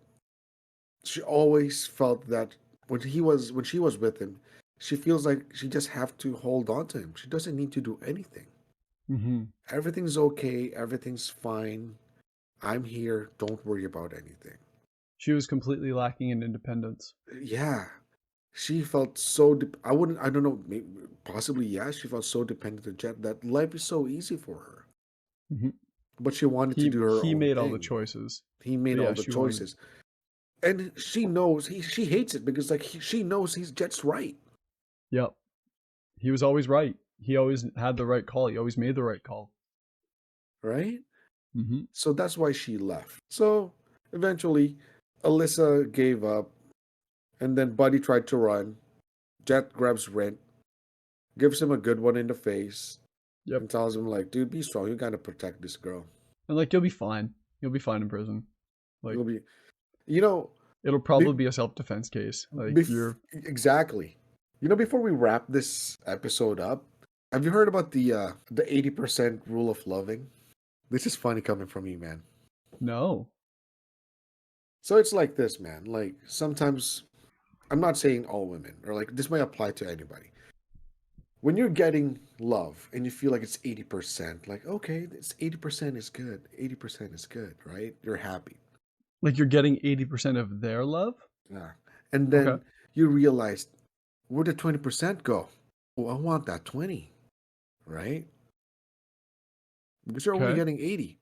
she always felt that when she was with him, she feels like she just have to hold on to him. She doesn't need to do anything. Mm-hmm. Everything's okay. Everything's fine. I'm here. Don't worry about anything. She was completely lacking in independence. Yeah, she felt I don't know, maybe, possibly, yeah, she felt so dependent on Jet that life is so easy for her. Mm-hmm. But she wanted to do her He own made thing. all the choices. He made But yeah, all the she choices. And she knows, she hates it because, like, she knows Jet's right. Yep. He was always right. He always had the right call. He always made the right call. Right? Mm-hmm. So that's why she left. So eventually, Alyssa gave up. And then Buddy tried to run. Jet grabs Rent, gives him a good one in the face, Yep. and tells him, like, dude, be strong. You gotta protect this girl. And like, you'll be fine. You'll be fine in prison. Like, You'll be, you know, it'll probably be a self-defense case. Like, you're exactly. You know, before we wrap this episode up, have you heard about the 80% rule of loving? This is funny coming from you, man. no. So it's like this, man. Like, sometimes, I'm not saying all women, or like, this might apply to anybody. When you're getting love and you feel like it's 80%, like, okay, it's 80% is good. 80% is good, right? You're happy. Like, you're getting 80% of their love? Yeah. And then Okay. you realize, where'd the 20% go? Oh, I want that 20, right? Because you're only Okay. getting 80.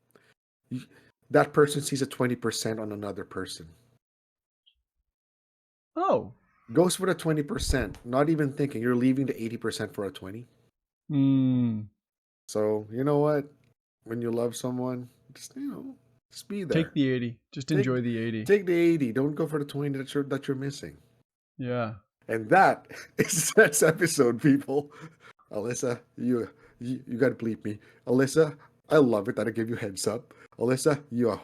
That person sees a 20% on another person. Oh. Goes for the 20%, not even thinking. You're leaving the 80% for a 20. So, you know what? When you love someone, just, just be there. Take the 80. Just enjoy the 80. Take the 80. Don't go for the 20 that you're missing. Yeah. And that is next episode, people. Alyssa, you gotta bleep me. Alyssa, I love it that I give you heads up. Alyssa, you are.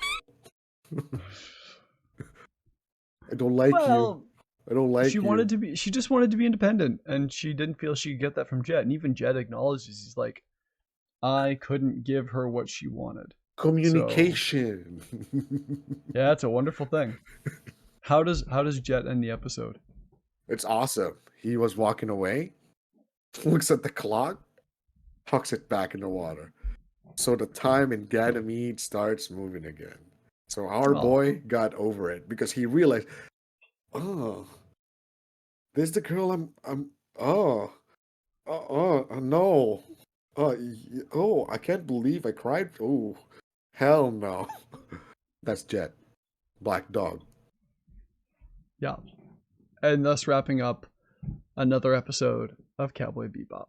I don't like you. I don't like you. She just wanted to be independent, and she didn't feel she could get that from Jet. And even Jet acknowledges, he's like, I couldn't give her what she wanted. Communication. So, yeah, it's a wonderful thing. How does Jet end the episode? It's awesome. He was walking away, looks at the clock, hucks it back in the water. So the time in Ganymede starts moving again. So our boy got over it because he realized, oh, this is the girl no. I can't believe I cried. Oh, hell no. That's Jet. Black Dog. Yeah. And thus wrapping up another episode of Cowboy Bebop.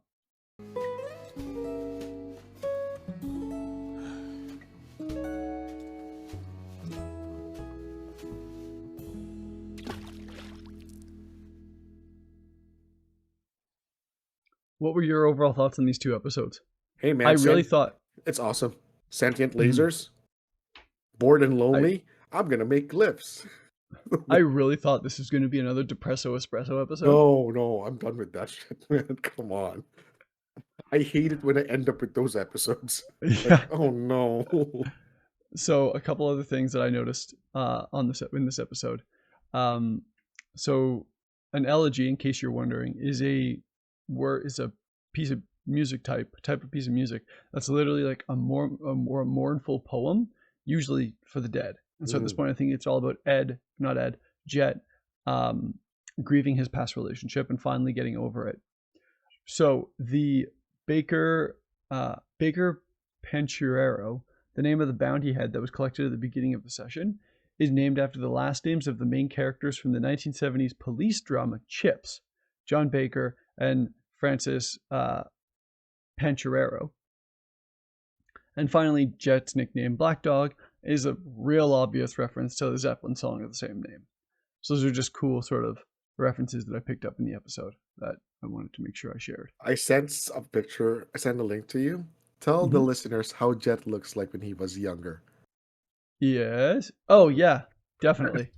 What were your overall thoughts on these two episodes? Hey man, I really thought it's awesome. Sentient lasers, bored and lonely. I'm gonna make glyphs. I really thought this was going to be another Depresso Espresso episode. No, I'm done with that shit, man. Come on. I hate it when I end up with those episodes. Yeah. Like, oh no. So a couple other things that I noticed in this episode. So an elegy, in case you're wondering, is a piece of music type of piece of music that's literally like a more mournful poem, usually for the dead. And so at this point, I think it's all about Jet, grieving his past relationship and finally getting over it. So the Baker Penchuero, the name of the bounty head that was collected at the beginning of the session, is named after the last names of the main characters from the 1970s police drama Chips, John Baker and Francis Penchuero. And finally, Jet's nickname Black Dog is a real obvious reference to the Zeppelin song of the same name. So those are just cool sort of references that I picked up in the episode that I wanted to make sure I shared. I sent a picture. I sent a link to you. Tell the listeners how Jet looks like when he was younger. Yes. Oh, yeah, definitely.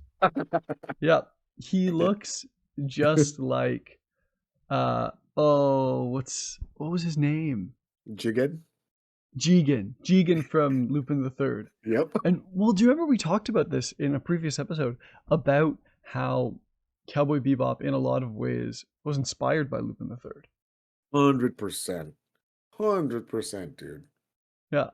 Yeah. He looks just like, what was his name? Jigen? Jigen from Lupin the Third. Yep. And, well, do you remember we talked about this in a previous episode about how Cowboy Bebop, in a lot of ways, was inspired by Lupin the Third? 100%. 100%, dude. Yeah.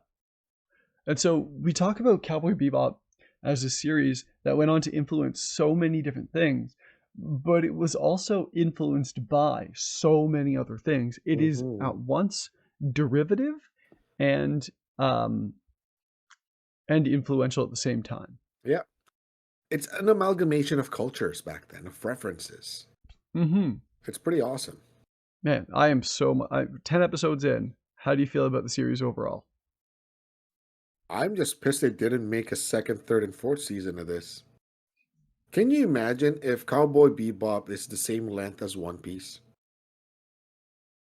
And so we talk about Cowboy Bebop as a series that went on to influence so many different things, but it was also influenced by so many other things. It is at once derivative and influential at the same time. Yeah. It's an amalgamation of cultures back then, of references. It's pretty awesome. Man, I am 10 episodes in. How do you feel about the series overall? I'm just pissed they didn't make a second, third, and fourth season of this. Can you imagine if Cowboy Bebop is the same length as One Piece?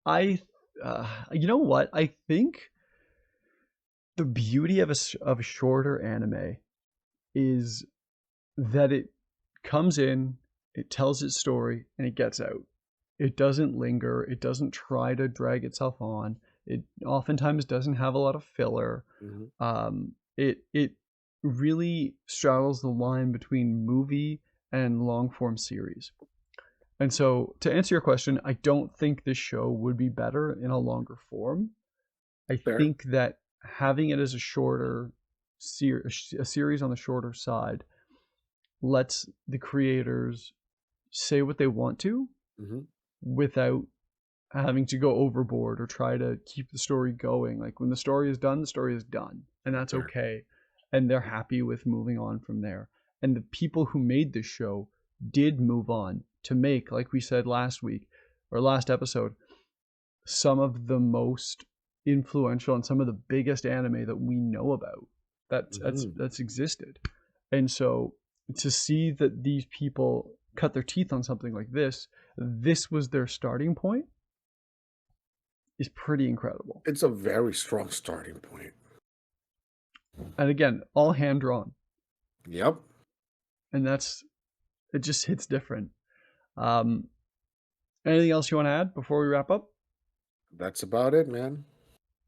You know what? I think the beauty of a shorter anime is that it comes in, it tells its story, and it gets out. It doesn't linger. It doesn't try to drag itself on. It oftentimes doesn't have a lot of filler. It really straddles the line between movie and long form series. And so, to answer your question, I don't think this show would be better in a longer form. I think that having it as a shorter a series on the shorter side lets the creators say what they want to without having to go overboard or try to keep the story going. Like, when the story is done, and that's okay. And they're happy with moving on from there. And the people who made this show did move on to make, like we said last week or last episode, some of the most influential and some of the biggest anime that we know about that's existed. And so to see that these people cut their teeth on something like this was their starting point, is pretty incredible. It's a very strong starting point. And again, all hand drawn. Yep. And it just hits different. Anything else you want to add before we wrap up? That's about it, man.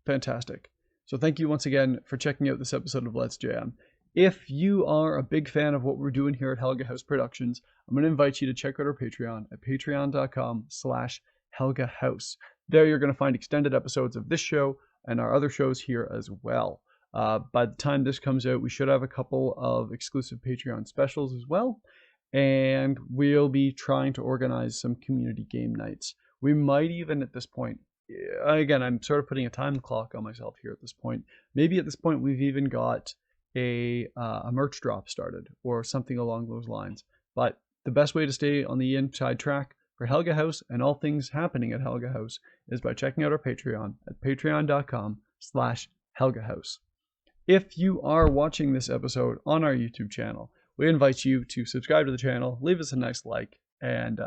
Fantastic. So thank you once again for checking out this episode of Let's Jam. If you are a big fan of what we're doing here at Helga House Productions, I'm going to invite you to check out our Patreon at patreon.com/Helga House. There you're going to find extended episodes of this show and our other shows here as well. By the time this comes out, we should have a couple of exclusive Patreon specials as well. And we'll be trying to organize some community game nights. We might even at this point, again, I'm sort of putting a time clock on myself here at this point. Maybe at this point we've even got a merch drop started or something along those lines. But the best way to stay on the inside track for Helga House and all things happening at Helga House is by checking out our Patreon at patreon.com/Helga House. If you are watching this episode on our YouTube channel, we invite you to subscribe to the channel, leave us a nice like, and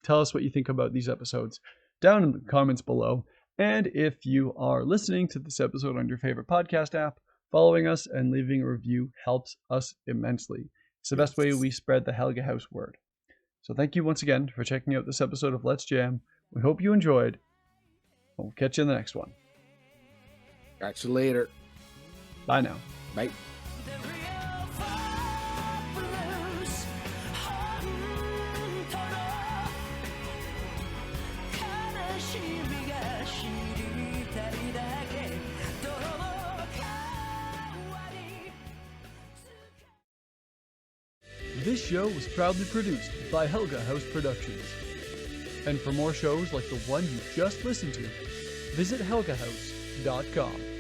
tell us what you think about these episodes down in the comments below. And if you are listening to this episode on your favorite podcast app, following us and leaving a review helps us immensely. It's the best way we spread the Helga House word. So thank you once again for checking out this episode of Let's Jam. We hope you enjoyed. We'll catch you in the next one. Catch you later. Bye now. Bye. This show was proudly produced by Helga House Productions. And for more shows like the one you just listened to, visit helgahouse.com.